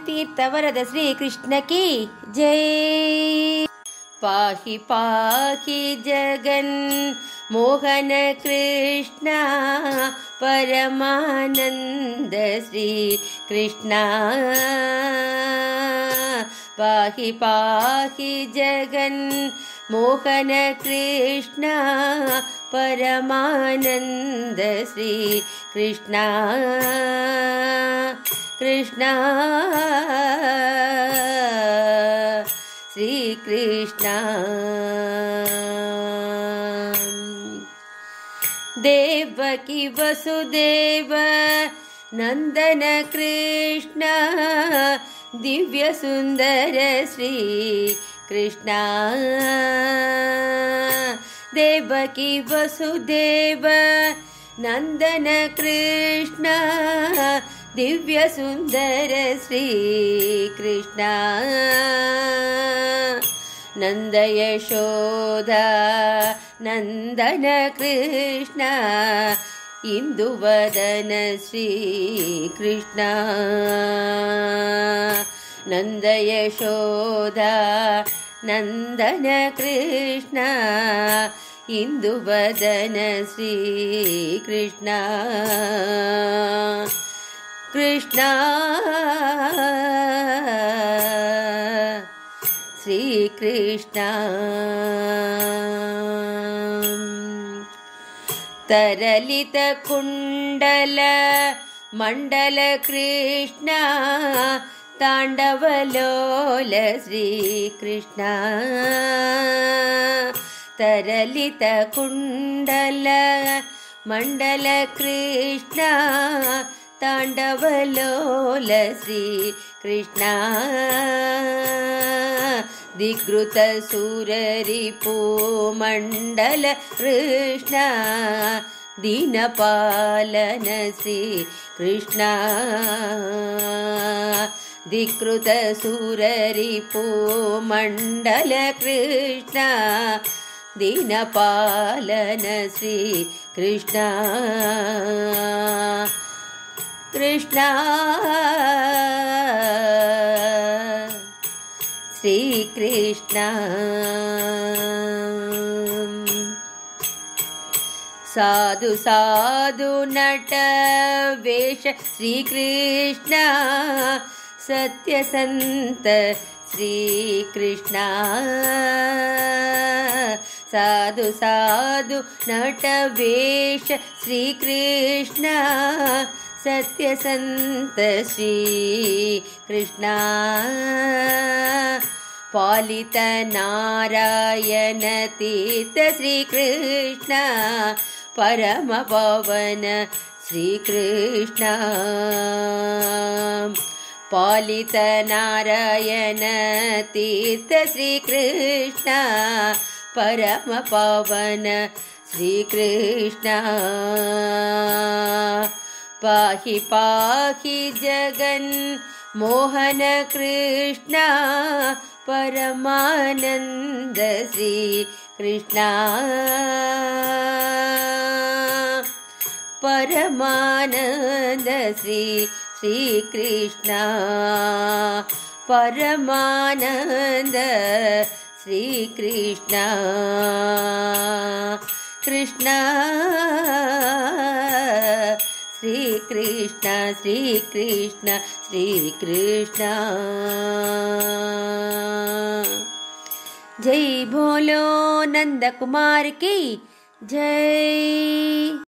तीर्थवरद श्री कृष्ण की जय। पाहि पाहि जगन् मोहन कृष्ण परमानंद श्री कृष्ण। पाहि पाहि जगन् मोहन कृष्ण परमानंद श्री कृष्ण। कृष्ण श्री कृष्ण। देवकी वसुदेव नंदन कृष्ण दिव्य सुंदर श्री कृष्ण। देवकी वसुदेव नंदन कृष्ण दिव्य सुंदर श्री कृष्ण। नंद यशोदा नंदन कृष्ण इंदुवदन श्री कृष्ण। नंद यशोदा नंदन कृष्ण इंदुवदन श्री कृष्ण। कृष्ण श्री कृष्ण। तरलित कुंडल मंडल कृष्ण तांडवलोल श्री कृष्ण। तरलित कुंडल मंडल कृष्ण तांडवलोल श्री कृष्ण। दिग्रुत सूररिपु मंडल कृष्ण दीनपालन श्री कृष्ण। दिक्कृत सूररिपु मंडल कृष्ण दीनपालन श्री कृष्ण। कृष्ण श्री कृष्ण। साधु साधु नट वेश श्री कृष्ण सत्य संत श्री कृष्ण। साधु साधु नट वेश श्री कृष्ण सत्य संत श्री कृष्ण। पालित नारायण तीर्थ श्री कृष्ण परम पावन श्री कृष्ण। पालित नारायण तीर्थ श्री कृष्ण परम पावन श्री कृष्ण। पाहि पाहि जगन् मोहन कृष्ण परमानंद श्री कृष्ण। परमानंद श्री कृष्ण। परमानंद श्री कृष्ण। कृष्ण श्री कृष्ण श्री कृष्ण श्री कृष्ण। जय बोलो नंद कुमार की जय।